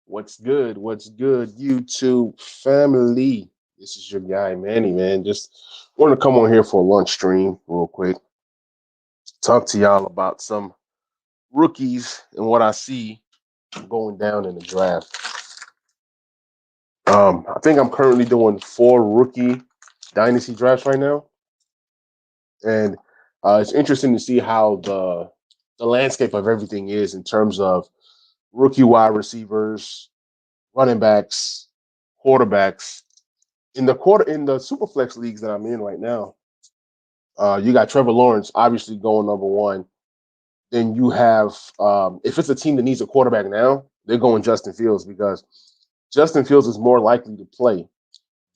What's good? What's good, YouTube family? This is your guy, Manny, man. Just wanted to come on here for a lunch stream real quick. Talk to y'all about some rookies and what I see going down in the draft. I think I'm currently doing 4 rookie dynasty drafts right now. And it's interesting to see how the landscape of everything is in terms of rookie wide receivers, running backs, quarterbacks. In the superflex leagues that I'm in right now, you got Trevor Lawrence obviously going number one. Then you have if it's a team that needs a quarterback now, they're going Justin Fields because Justin Fields is more likely to play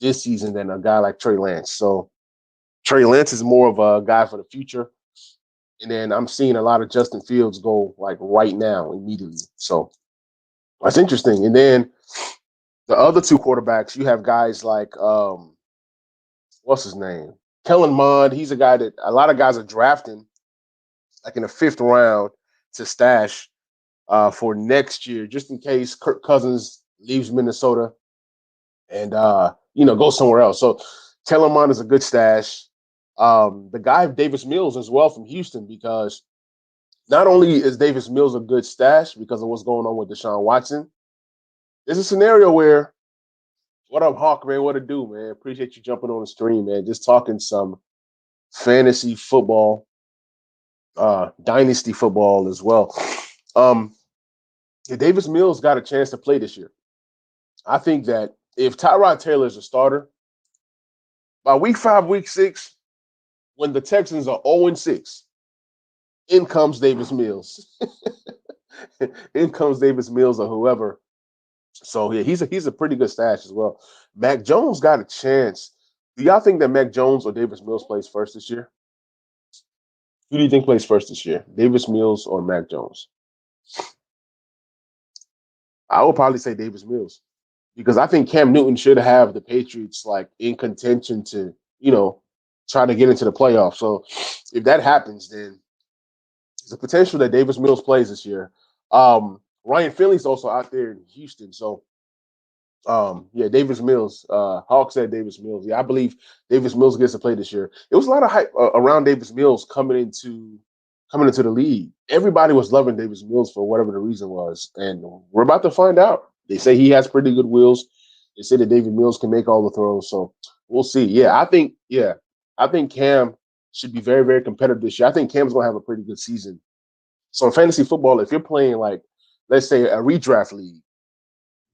this season than a guy like Trey Lance. So Trey Lance is more of a guy for the future. And then I'm seeing a lot of Justin Fields go like right now, immediately. So that's interesting. And then the other two quarterbacks, you have guys like what's his name? Kellen Mond. He's a guy that a lot of guys are drafting like in the fifth round to stash for next year, just in case Kirk Cousins leaves Minnesota and goes somewhere else. So Kellen Mond is a good stash. The guy Davis Mills as well from Houston, because not only is Davis Mills a good stash because of what's going on with Deshaun Watson, there's a scenario where what up, Hawk, man? What to do, man? Appreciate you jumping on the stream, man. Just talking some fantasy football, dynasty football as well. Um, Davis Mills got a chance to play this year. I think that if Tyrod Taylor is a starter, by week 5, week 6, when the Texans are 0-6, in comes Davis Mills. In comes Davis Mills or whoever. So yeah, he's a pretty good stash as well. Mac Jones got a chance. Do y'all think that Mac Jones or Davis Mills plays first this year? Who do you think plays first this year? Davis Mills or Mac Jones? I would probably say Davis Mills because I think Cam Newton should have the Patriots like in contention to, try to get into the playoffs. So if that happens, then there's a potential that Davis Mills plays this year. Ryan Finley's also out there in Houston. So yeah, Davis Mills. Hawk said Davis Mills. Yeah, I believe Davis Mills gets to play this year. There was a lot of hype around Davis Mills coming into the league. Everybody was loving Davis Mills for whatever the reason was, and we're about to find out. They say he has pretty good wheels. They say that David Mills can make all the throws, so we'll see. I think Cam should be very, very competitive this year. I think Cam's gonna have a pretty good season. So in fantasy football, if you're playing like, let's say, a redraft league,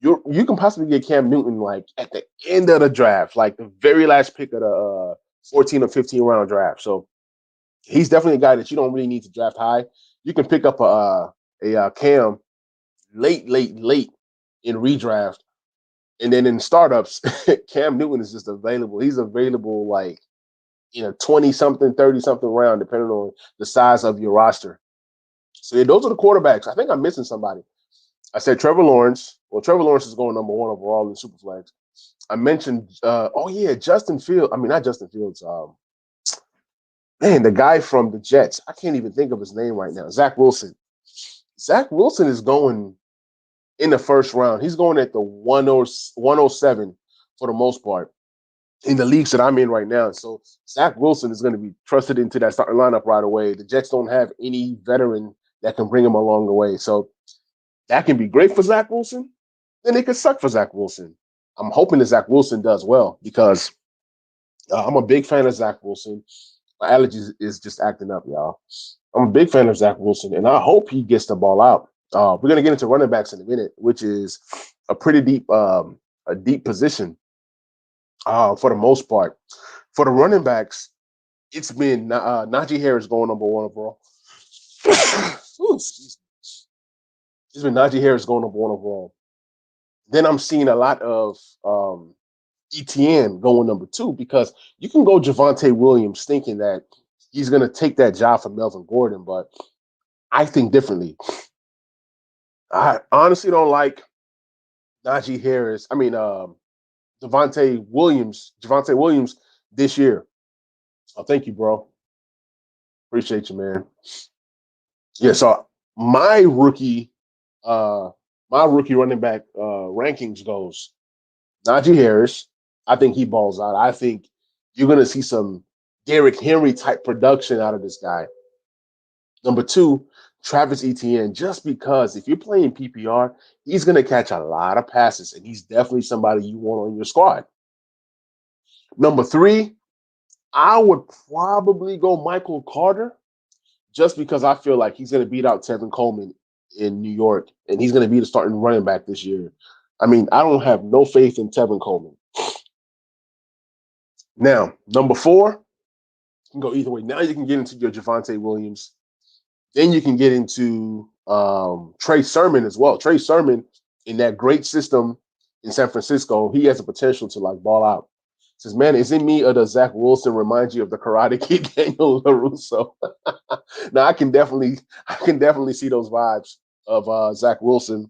you can possibly get Cam Newton like at the end of the draft, like the very last pick of the 14 or 15 round draft. So he's definitely a guy that you don't really need to draft high. You can pick up a Cam late, late, late in redraft, and then in startups, Cam Newton is just available. He's available like 20 something, 30 something round, depending on the size of your roster. So yeah, those are the quarterbacks. I think I'm missing somebody. I said Trevor Lawrence. Well, Trevor Lawrence is going number one overall in Superflex. I mentioned, oh yeah, Justin Fields. I mean, not Justin Fields. Man, the guy from the Jets. I can't even think of his name right now. Zach Wilson. Zach Wilson is going in the first round. He's going at the 107 for the most part in the leagues that I'm in right now. So Zach Wilson is going to be trusted into that starting lineup right away. The Jets don't have any veteran that can bring him along the way. So that can be great for Zach Wilson. Then it could suck for Zach Wilson. I'm hoping that Zach Wilson does well because I'm a big fan of Zach Wilson. My allergies is just acting up, y'all. I'm a big fan of Zach Wilson, and I hope he gets the ball out. We're gonna get into running backs in a minute, which is a pretty deep position for the most part. For the running backs, it's been Najee Harris going number one overall. Ooh, excuse me. It's been Najee Harris going number one overall. Then I'm seeing a lot of ETN going number two because you can go Javonte Williams thinking that he's going to take that job from Melvin Gordon, but I think differently. I honestly don't like Najee Harris. I mean, Javonte Williams this year. Oh, thank you, bro. Appreciate you, man. Yeah, so my rookie my rookie running back rankings goes, Najee Harris, I think he balls out. I think you're going to see some Derrick Henry type production out of this guy. Number two, Travis Etienne, just because if you're playing PPR, he's going to catch a lot of passes, and he's definitely somebody you want on your squad. Number three, I would probably go Michael Carter, just because I feel like he's going to beat out Tevin Coleman in New York, and he's going to be the starting running back this year. I mean, I don't have no faith in Tevin Coleman. Now, number four, you can go either way. Now you can get into your Javonte Williams. Then you can get into Trey Sermon as well. Trey Sermon, in that great system in San Francisco, he has a potential to like ball out. Says, man, is it me or does Zach Wilson remind you of the Karate Kid Daniel LaRusso? Now I can definitely see those vibes of Zach Wilson,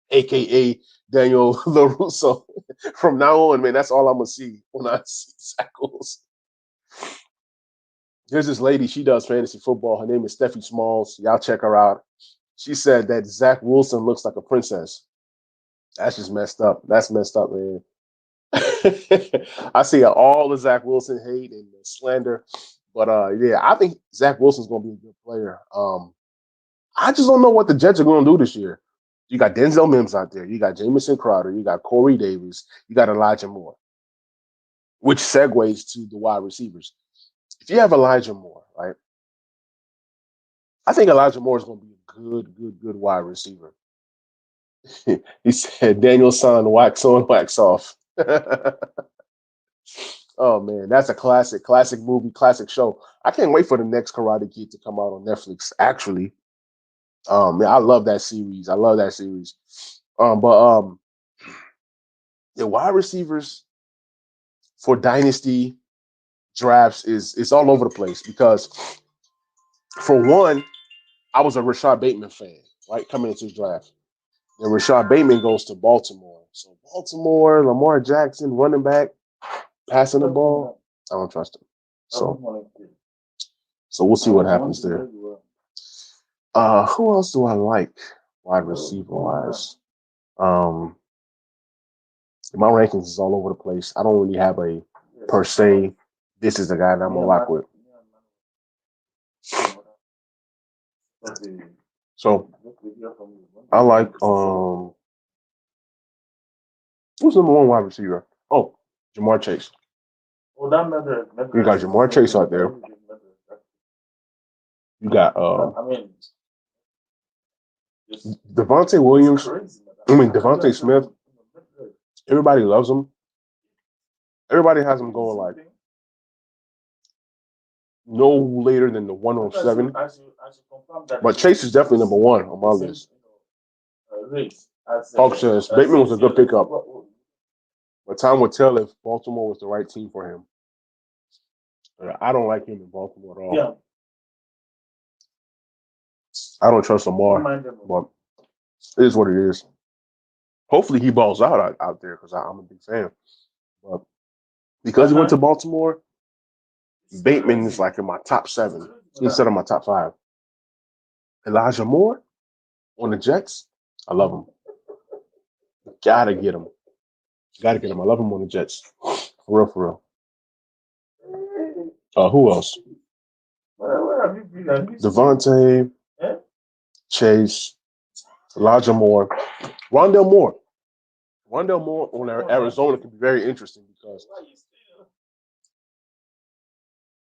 aka Daniel LaRusso. From now on, man, that's all I'm gonna see when I see Zach Wilson. There's this lady, she does fantasy football. Her name is Steffi Smalls. Y'all check her out. She said that Zach Wilson looks like a princess. That's just messed up. That's messed up, man. I see all the Zach Wilson hate and the slander. But yeah, I think Zach Wilson's gonna be a good player. I just don't know what the Jets are gonna do this year. You got Denzel Mims out there, you got Jamison Crowder, you got Corey Davis, you got Elijah Moore, which segues to the wide receivers. If you have Elijah Moore, right? I think Elijah Moore is going to be a good wide receiver. He said Daniel's son, wax on, wax off. Oh man, that's a classic movie, classic show. I can't wait for the next Karate Kid to come out on Netflix. Actually, man, I love that series. I love that series. But the wide receivers for Dynasty drafts is it's all over the place because for one, I was a Rashad Bateman fan, right, coming into the draft. Then Rashad Bateman goes to Baltimore. So Baltimore, Lamar Jackson, running back, passing the ball. I don't trust him. So we'll see what happens there. Who else do I like wide receiver wise? My rankings is all over the place. I don't really have a per se. This is the guy that I'm gonna rock with. So I like who's number one wide receiver? Oh, Jamar Chase. You got Jamar Chase out there. You got Devontae Williams. Devontae Smith. Everybody loves him. Everybody has him going like no later than the 107. But Chase is definitely number one on my list. Hawk says Bateman was a good pickup. But time will tell if Baltimore was the right team for him. I don't like him in Baltimore at all. Yeah. I don't trust Lamar, but it is what it is. Hopefully he balls out there because I'm a big fan. But because he went to Baltimore, Bateman is like in my top 7 instead of my top 5. Elijah Moore on the Jets, I love him. Gotta get him. Gotta get him. I love him on the Jets. For real. Who else? Devontae, Chase, Elijah Moore, Rondell Moore. Rondell Moore on Arizona can be very interesting because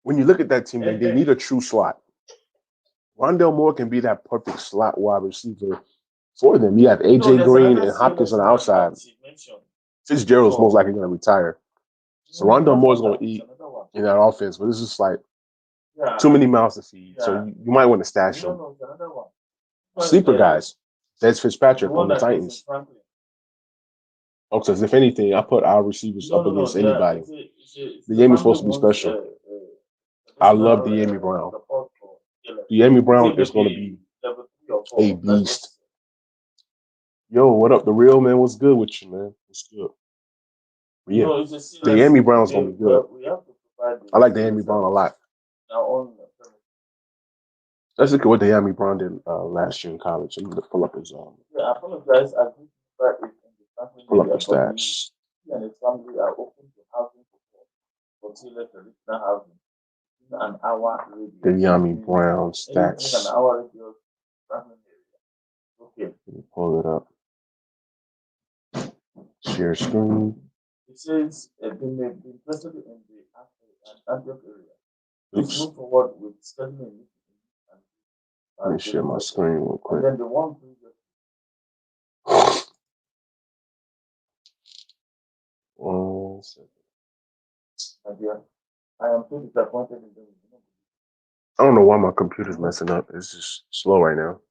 when you look at that team, they need a true slot. Rondell Moore can be that perfect slot wide receiver for them. You have AJ Green and Hopkins on the outside. Fitzgerald's most likely going to retire. So Rondell Moore's going to eat in that offense, but it's just like too many mouths to feed. So you might want to stash him. Sleeper guys. That's Fitzpatrick on the Titans. Okay, if anything, I put our receivers up against anybody. The game is supposed to be special. I love Dyami Brown. Dyami Brown is going to be a beast. Yo, what up? The real man? What's good with you, man? What's good? But yeah, Dyami Brown's going to be good. I like Dyami Brown a lot. Let's look at what De'Ami Brown did last year in college. I'm gonna pull up his Yeah, I apologize. I think that it in the family pull up area, his but stats. he and his family are open to housing support for tailored traditional housing in an hour radius. De'Ami Brown Anything in an stats. hour radius, family area. Okay. Let me pull it up. Share screen. It says they may be interested in the Antioch area. Please Oops. move forward with scheduling and Let me share my screen real and quick. then the one previous 1 second. idea. I am so disappointed in them. I don't know why my computer's messing up. It's just slow right now.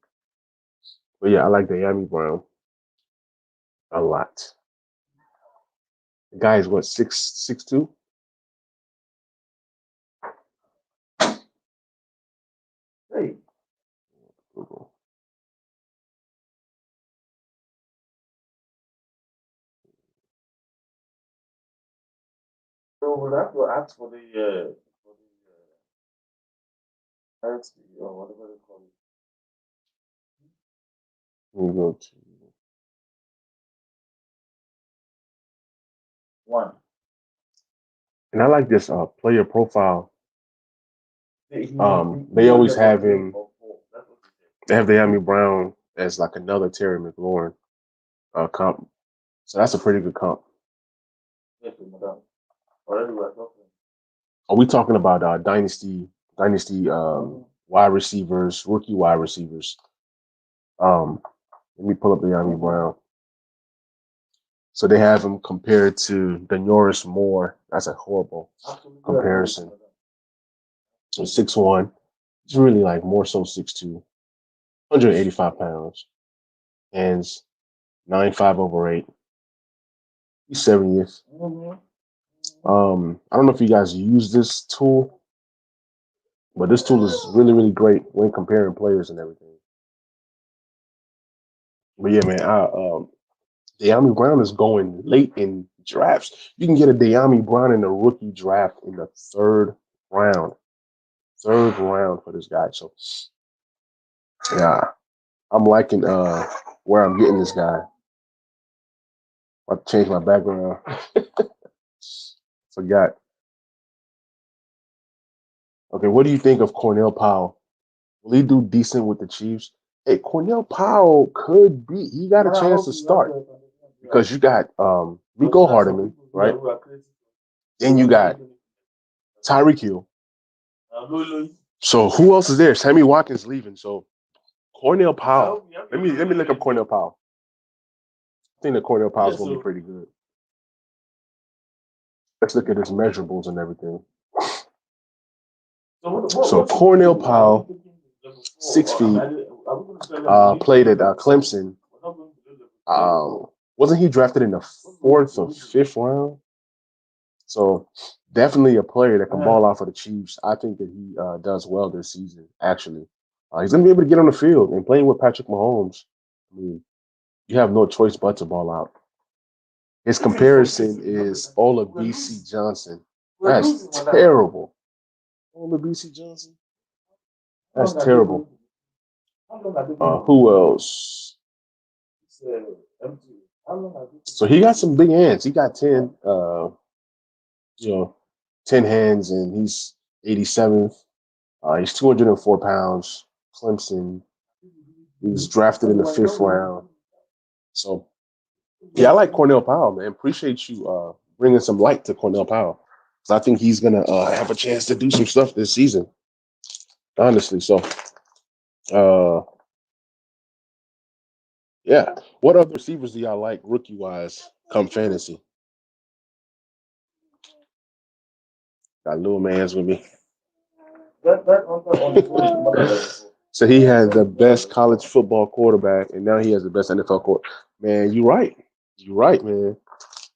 But yeah, I like De'Ami Brown a lot. The guy is what 6'2"? Hey, Google. so we'll have to ask for the RXP or whatever they call it. Let me go to One. and I like this player profile. They He was always about have three him. or four. That's what he said. They have De'Ami Brown as like another Terry McLaurin comp. So that's a pretty good comp. Yes, madam. Already we're talking. Are we talking about dynasty wide receivers, rookie wide receivers? Let me pull up De'Ami Brown. So they have him compared to Denoris Moore. That's a horrible comparison. So 6'1". It's really like more so 6'2", 185 pounds. Hands 9'5" over 8. He's 70th. I don't know if you guys use this tool, but this tool is really, really great when comparing players and everything. But yeah, man, De'Ami Brown is going late in drafts. You can get a De'Ami Brown in the rookie draft in the round. Third round for this guy. So yeah, I'm liking where I'm getting this guy. I have to change my background. Forgot. Okay, what do you think of Cornell Powell? Will he do decent with the Chiefs? Hey, Cornell Powell could be. He got a chance to start because you got Rico Hardeman, right? Then you got Tyreek Hill. So who else is there? Sammy Watkins leaving. So Cornell Powell. Let me look up Cornell Powell. I think that Cornell Powell's gonna be pretty good. Let's look at his measurables and everything. So Cornell Powell, 6 feet, played at Clemson. Wasn't he drafted in the fourth or fifth round? So definitely a player that can ball out for the Chiefs. I think that he does well this season. Actually, he's going to be able to get on the field and playing with Patrick Mahomes. I mean, you have no choice but to ball out. His comparison is Ola B.C. Johnson. That's terrible. Ola B.C. Johnson. That's terrible. Who else? So he got some big hands. He got 10, 10 hands, and he's 87th. He's 204 pounds. Clemson. He was drafted in the fifth round. So, yeah, I like Cornell Powell, man. Appreciate you bringing some light to Cornell Powell. I think he's going to have a chance to do some stuff this season, honestly. So, yeah. What other receivers do y'all like rookie-wise come fantasy? Got little man's with me. So he had the best college football quarterback, and now he has the best NFL quarterback. Man, you're right. You're right, man.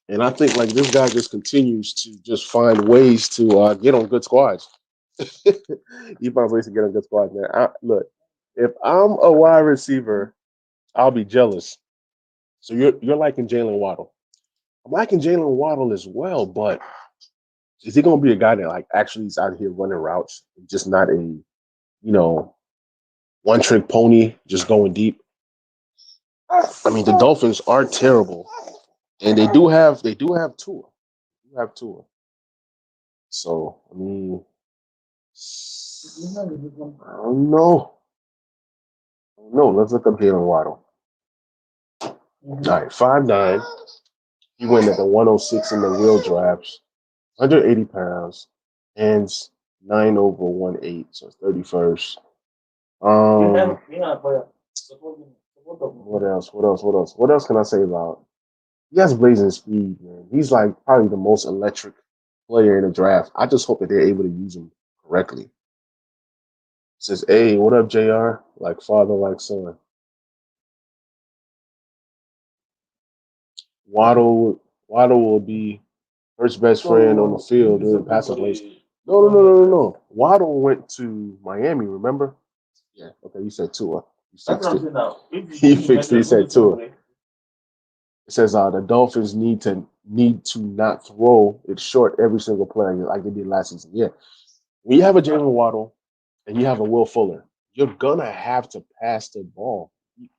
And I think like this guy just continues to just find ways to get on good squads. He finds ways to get on good squads, man. Look, if I'm a wide receiver, I'll be jealous. So you're liking Jalen Waddle. I'm liking Jalen Waddle as well, but is he going to be a guy that like actually is out here running routes, just not a one trick pony, just going deep. I mean, the Dolphins are terrible, and they do have Tua. They do have Tua. So I mean, I don't know. No, let's look up Jalen Waddle. All right, 5'9". He went at the 106 in the real drafts. 180 pounds, hands 9 over 1/8, so 31st. What else? What else? What else? What else can I say about? He has blazing speed, man. He's like probably the most electric player in the draft. I just hope that they're able to use him correctly. It says, "Hey, what up, Jr.? Like father, like son." Waddle will be first best friend on the field during passing plays. No, no, no, no, no, no. Waddle went to Miami. Remember? Yeah. Okay, you said Tua. You fixed it. He fixed it. He said Tua. It says the Dolphins need to not throw it short every single play like they did last season. Yeah. When you have a Jalen Waddle and you have a Will Fuller, you're gonna have to pass the ball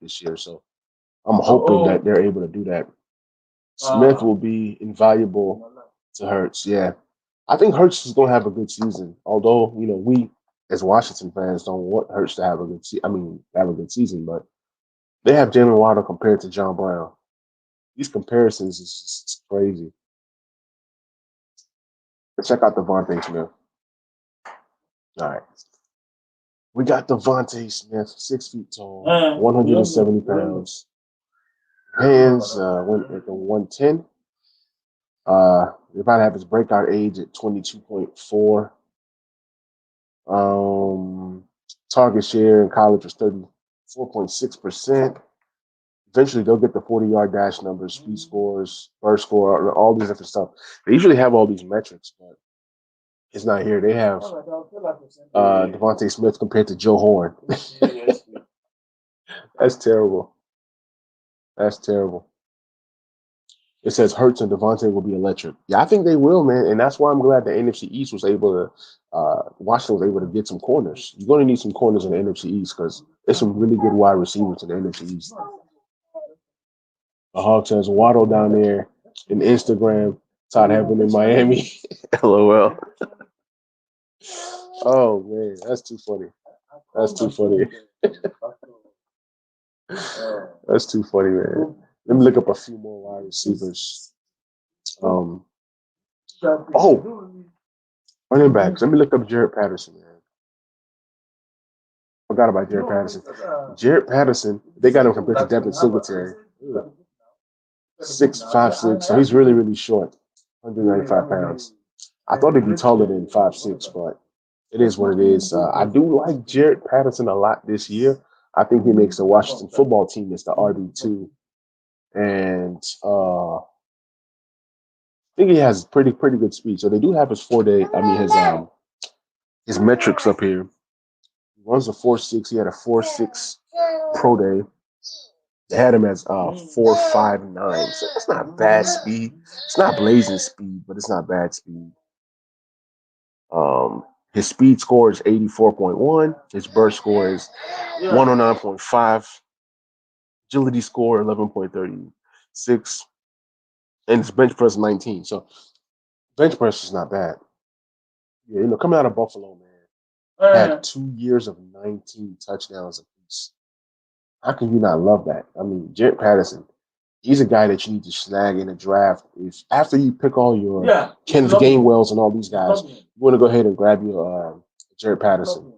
this year. So I'm hoping that they're able to do that. Smith will be invaluable to Hurts. Yeah. I think Hurts is gonna have a good season. Although, we as Washington fans don't want Hurts to have a good have a good season, but they have Jalen Waddle compared to John Brown. These comparisons is just crazy. But check out Devontae Smith. All right. We got Devontae Smith, 6 feet tall, 170 pounds. Hands went at the 110. They probably have his breakout age at 22.4. Target share in college was 34.6%. Eventually, they'll get the 40-yard dash numbers, speed scores, burst score, all these different stuff. They usually have all these metrics, but it's not here. They have Devontae Smith compared to Joe Horn. That's terrible. That's terrible. It says Hurts and Devontae will be electric. Yeah, I think they will, man, and that's why I'm glad the NFC East was able to. Washington was able to get some corners. You're going to need some corners in the NFC East because there's some really good wide receivers in the NFC East. The Hawks has Waddle down there in Instagram. Todd Heaven in Miami. LOL. Oh man, that's too funny. That's too funny. That's too funny, man. Let me look up a few more wide receivers. Running backs. Let me look up Jared Patterson, man. Forgot about Jared Patterson. Jared Patterson, they got him compared to Devin Singletary. 6'5", so he's really, really short. 195 pounds. I thought he'd be taller than 5'6", but it is what it is. I do like Jared Patterson a lot this year. I think he makes the Washington football team as the RB2. And I think he has pretty good speed. So they do have his 4-day. I mean his metrics up here. He runs a 4.6. He had a 4.6 pro day. They had him as 4.59. So that's not bad speed. It's not blazing speed, but it's not bad speed. His speed score is 84.1. His burst score is 109.5. Agility score 11.36. And his bench press 19. So bench press is not bad. Yeah, coming out of Buffalo, man, had 2 years of 19 touchdowns apiece. How can you not love that? I mean, Jared Patterson, he's a guy that you need to snag in a draft. If after you pick all your Kenneth Gainwells and all these guys, you want to go ahead and grab your Jared Patterson.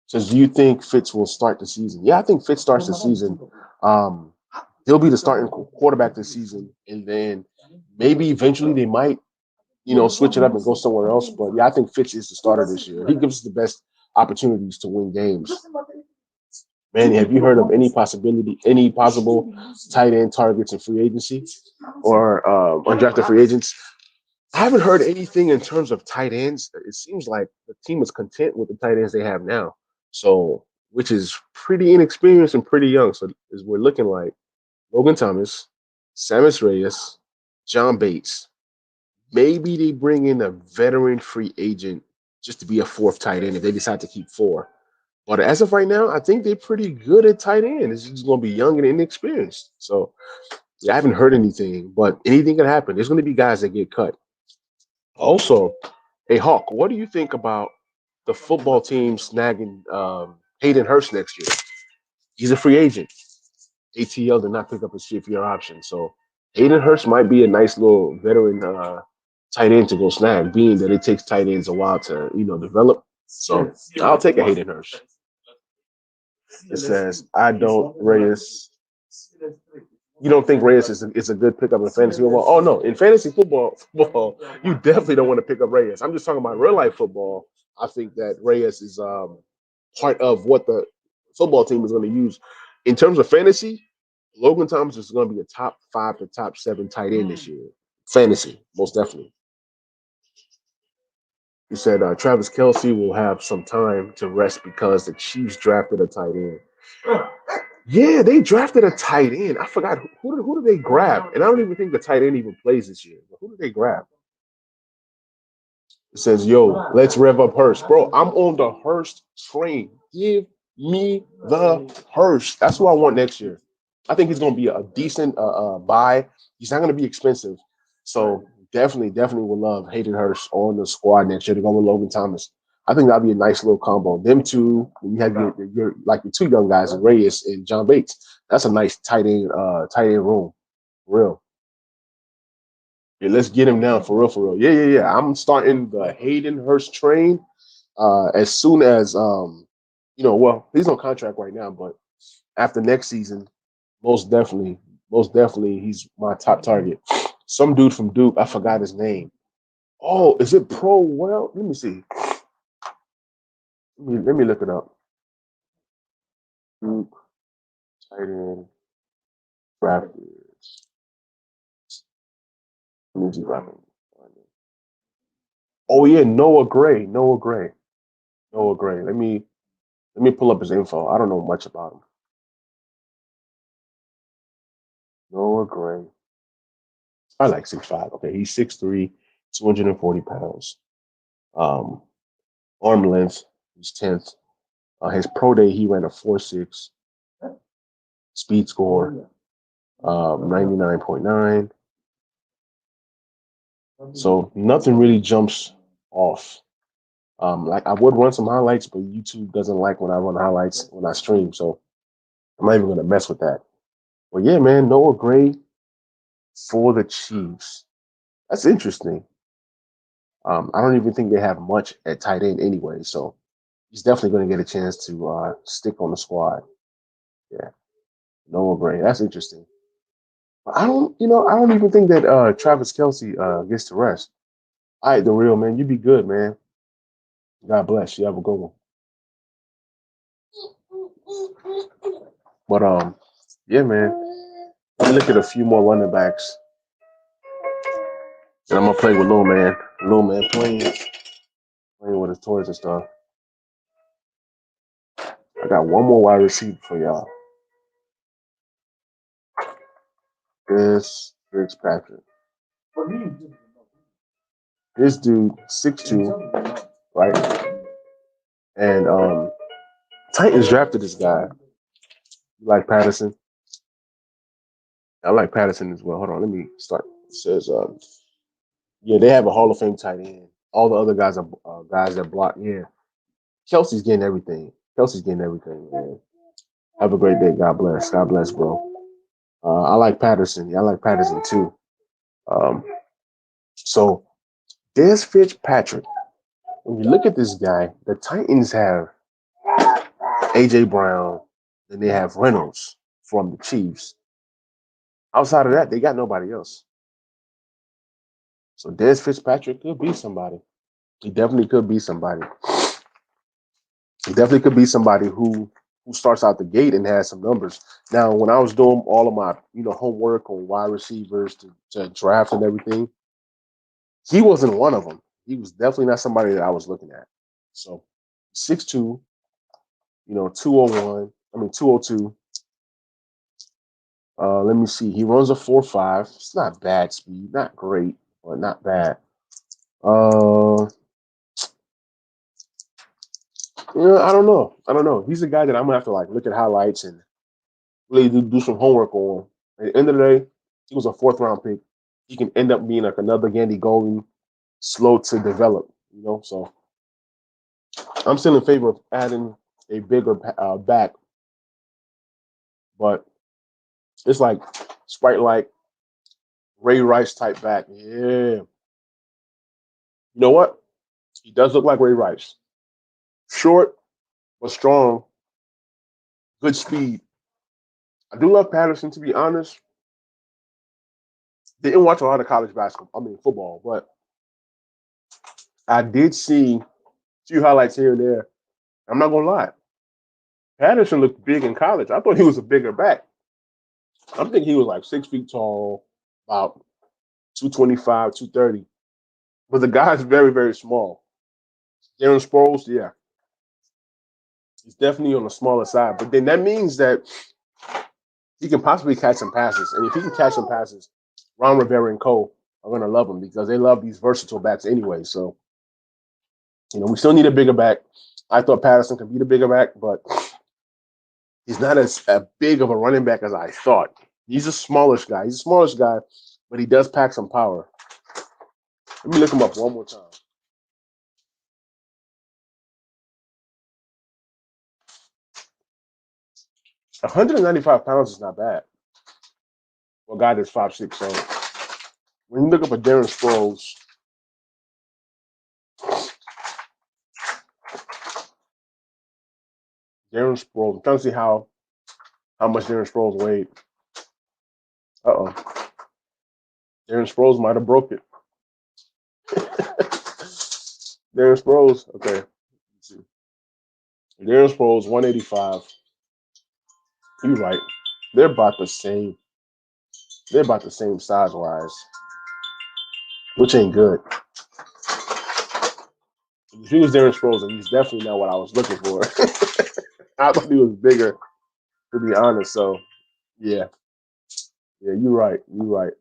Says, do you think Fitz will start the season? Yeah, I think Fitz starts the season. He'll be the starting quarterback this season, and then maybe eventually they might, switch it up and go somewhere else. But yeah, I think Fitz is the starter this year. He gives us the best opportunities to win games. Man, have you heard of any possible tight end targets in free agency or undrafted free agents? I haven't heard anything in terms of tight ends. It seems like the team is content with the tight ends they have now. So, which is pretty inexperienced and pretty young. So, as we're looking like Logan Thomas, Sammis Reyes, John Bates. Maybe they bring in a veteran free agent just to be a fourth tight end if they decide to keep four. But as of right now, I think they're pretty good at tight end. It's just going to be young and inexperienced. So yeah, I haven't heard anything, but anything can happen. There's going to be guys that get cut. Also, hey Hawk, what do you think about the football team snagging Hayden Hurst next year? He's a free agent. ATL did not pick up his fifth year option, so Hayden Hurst might be a nice little veteran tight end to go snag, being that it takes tight ends a while to develop. So I'll take a Hayden Hurst. It says I don't Reyes. You don't think Reyes is a good pickup in fantasy football? Oh no, in fantasy football, you definitely don't want to pick up Reyes. I'm just talking about real life football. I think that Reyes is part of what the football team is going to use. In terms of fantasy, Logan Thomas is going to be a top 5 to top 7 tight end this year. Fantasy, most definitely. He said Travis Kelsey will have some time to rest because the Chiefs drafted a tight end. Yeah, they drafted a tight end. I forgot who did they grab, and I don't even think the tight end even plays this year. But who did they grab? It says, "Yo, let's rev up Hurst, bro. I'm on the Hurst train. Give me the Hurst. That's who I want next year. I think he's going to be a decent buy. He's not going to be expensive, so definitely would love Hayden Hurst on the squad next year to go with Logan Thomas. I think that'd be a nice little combo. Them two, you have your like your two young guys, Reyes and John Bates. That's a nice tight end room, for real. Yeah, let's get him down for real, for real. Yeah. I'm starting the Hayden Hurst train as soon as well, he's on contract right now, but after next season, most definitely, he's my top target. Some dude from Duke, I forgot his name. Oh, is it Pro? Well, let me see. Let me look it up. Duke tight end drafted. Let me see if I can find it. Oh yeah, Noah Gray. Noah Gray. Let me pull up his info. I don't know much about him. Noah Gray. I like 6'5". Okay, he's 6'3", 240 pounds. Um, arm length, he's 10th. His pro day, he ran a 4.6. Speed score, 99.9. So nothing really jumps off. Like I would run some highlights, but YouTube doesn't like when I run highlights when I stream, so I'm not even gonna mess with that. But yeah, man, Noah Gray for the Chiefs. That's interesting. I don't even think they have much at tight end anyway, so he's definitely going to get a chance to stick on the squad. Yeah, Noah Gray. That's interesting. I don't even think that Travis Kelsey gets to rest. All right, the real man, you be good, man. God bless you. Have a good one. But yeah, man. Let me look at a few more running backs, and I'm gonna play with Lil Man. Lil Man playing with his toys and stuff. I got one more wide receiver for y'all. This Fitzpatrick. This dude, 6'2", right? And Titans drafted this guy. You like Patterson? I like Patterson as well. Hold on, let me start. It says, yeah, they have a Hall of Fame tight end. All the other guys are guys that block. Yeah, Kelsey's getting everything. Kelsey's getting everything, man. Have a great day. God bless. God bless, bro. I like Patterson. Yeah, I like Patterson too. Um, so there's Fitzpatrick. When you look at this guy, the Titans have AJ Brown, and they have Reynolds from the Chiefs. Outside of that, they got nobody else. So Dez Fitzpatrick could be somebody. He definitely could be somebody. He definitely could be somebody who starts out the gate and has some numbers. Now, when I was doing all of my homework on wide receivers to draft and everything, he wasn't one of them. He was definitely not somebody that I was looking at. So 6'2", 201. I mean 202. Let me see. He runs a 4.5. It's not bad speed, not great, but not bad. Yeah, I don't know. I don't know. He's a guy that I'm gonna have to like look at highlights and really do some homework on. At the end of the day, he was a fourth round pick. He can end up being like another Gandy Golden, slow to develop. So I'm still in favor of adding a bigger back, but it's like Sprite like Ray Rice type back. Yeah, you know what? He does look like Ray Rice. Short but strong, good speed. I do love Patterson, to be honest. Didn't watch a lot of college basketball. I mean football, but I did see a few highlights here and there. I'm not gonna lie. Patterson looked big in college. I thought he was a bigger back. I'm thinking he was like 6 feet tall, about 225, 230. But the guy's very, very small. Darren Sproles, yeah, he's definitely on the smaller side. But then that means that he can possibly catch some passes. And if he can catch some passes, Ron Rivera and Cole are going to love him because they love these versatile backs anyway. So, we still need a bigger back. I thought Patterson could be the bigger back, but he's not as big of a running back as I thought. He's a smallish guy. But he does pack some power. Let me look him up one more time. 195 pounds is not bad. Well, a guy that's 5'6". So when you look up a Darren Sproles, I'm trying to see how much Darren Sproles weighed. Uh-oh. Darren Sproles might have broke it. Darren Sproles, okay. Let's see. Darren Sproles, 185. You're right. They're about the same. They're about the same size-wise, which ain't good. If he was Darren Sproles, and he's definitely not what I was looking for. I thought he was bigger, to be honest. So, yeah. Yeah, you're right. You're right.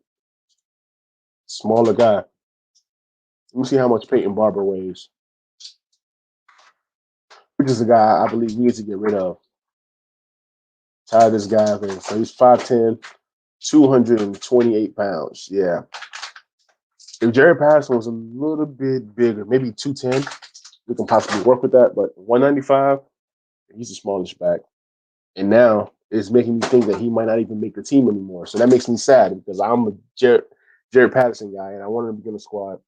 Smaller guy. Let me see how much Peyton Barber weighs, which is a guy I believe we need to get rid of. Tired this guy up in. So he's 5'10", 228 pounds. Yeah. If Jared Patterson was a little bit bigger, maybe 210, we can possibly work with that. But 195, he's the smallest back. And now it's making me think that he might not even make the team anymore. So that makes me sad because I'm a Jared Patterson guy and I want him to be in the squad.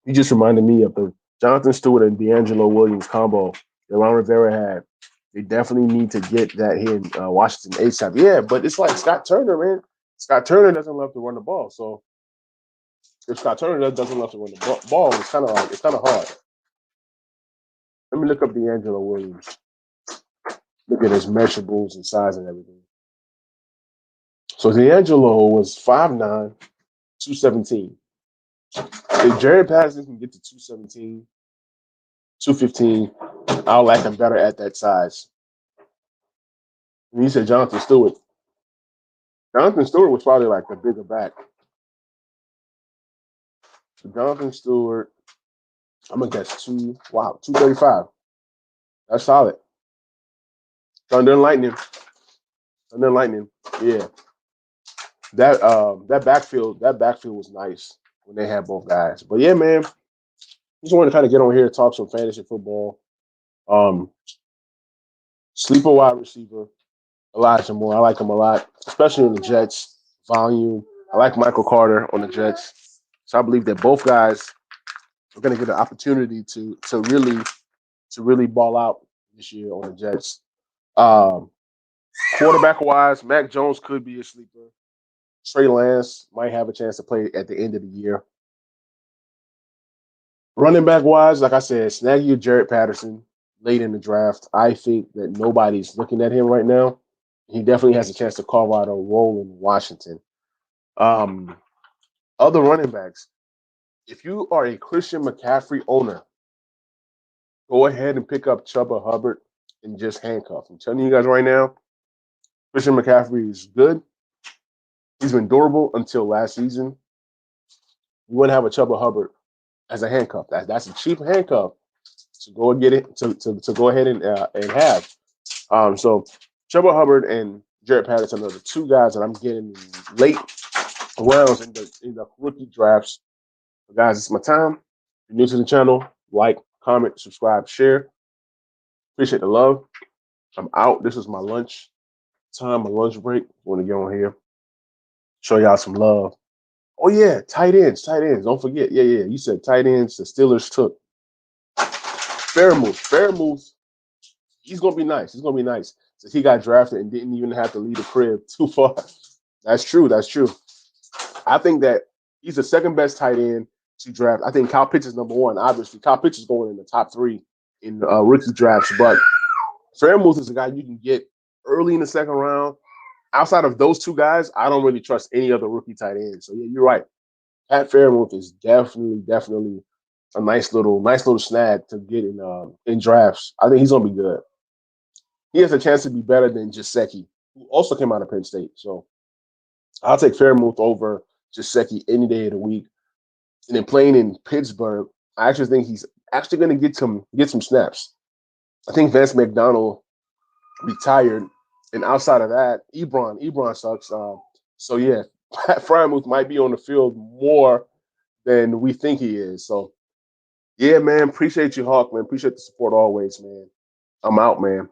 He just reminded me of the Jonathan Stewart and D'Angelo Williams combo that Ron Rivera had. They definitely need to get that here in Washington ASAP. Yeah, but it's like Scott Turner, man. Scott Turner doesn't love to run the ball. So if Scott Turner doesn't love to run the ball, it's kind of hard. Let me look up D'Angelo Williams. Look at his measurables and size and everything. So D'Angelo was 5'9", 217. If Jared Patterson can get to 217, 215, I'll like him better at that size. And you said Jonathan Stewart. Jonathan Stewart was probably like the bigger back. So Jonathan Stewart, I'm gonna guess 235. That's solid. Thunder and Lightning. Yeah. That backfield was nice when they had both guys. But yeah, man, just wanted to kind of get on here and talk some fantasy football. Sleeper wide receiver, Elijah Moore. I like him a lot, especially on the Jets. Volume. I like Michael Carter on the Jets. So I believe that both guys are going to get an opportunity to really ball out this year on the Jets. Quarterback wise, Mac Jones could be a sleeper. Trey Lance might have a chance to play at the end of the year. Running back wise, like I said, snag you Jared Patterson late in the draft. I think that nobody's looking at him right now. He definitely has a chance to carve out a role in Washington. Other running backs, if you are a Christian McCaffrey owner, go ahead and pick up Chuba Hubbard and just handcuff. I'm telling you guys right now, Christian McCaffrey is good. He's been durable until last season. You wouldn't have a Chuba Hubbard as a handcuff. That's a cheap handcuff. to go and get it to go ahead and have. So Trevor Hubbard and Jared Patterson are the two guys that I'm getting in late rounds in the rookie drafts. But guys, it's my time. If you're new to the channel, like, comment, subscribe, share. Appreciate the love. I'm out. This is my lunch time, my lunch break. Want to get on here, show y'all some love. Oh yeah, tight ends, tight ends. Don't forget. Yeah, yeah. You said tight ends. The Steelers took Fairmouth. Fairmouth. He's gonna be nice. He's gonna be nice. Since he got drafted and didn't even have to leave the crib too far. That's true. That's true. I think that he's the second best tight end to draft. I think Kyle Pitts is number one. Obviously, Kyle Pitts is going in the top three in rookie drafts. But Fairmouth is a guy you can get early in the second round. Outside of those two guys, I don't really trust any other rookie tight end. So yeah, you're right. Pat Fairmouth is definitely a nice little snag to get in drafts. I think he's gonna be good. He has a chance to be better than Gesicki, who also came out of Penn State. So I'll take Fairmouth over Gesicki any day of the week. And then playing in Pittsburgh, I actually think he's actually going to get some snaps. I think Vance McDonald retired, and outside of that, Ebron sucks. So yeah, Pat Fryermuth might be on the field more than we think he is. So yeah, man, appreciate you, Hawk, man. Appreciate the support always, man. I'm out, man.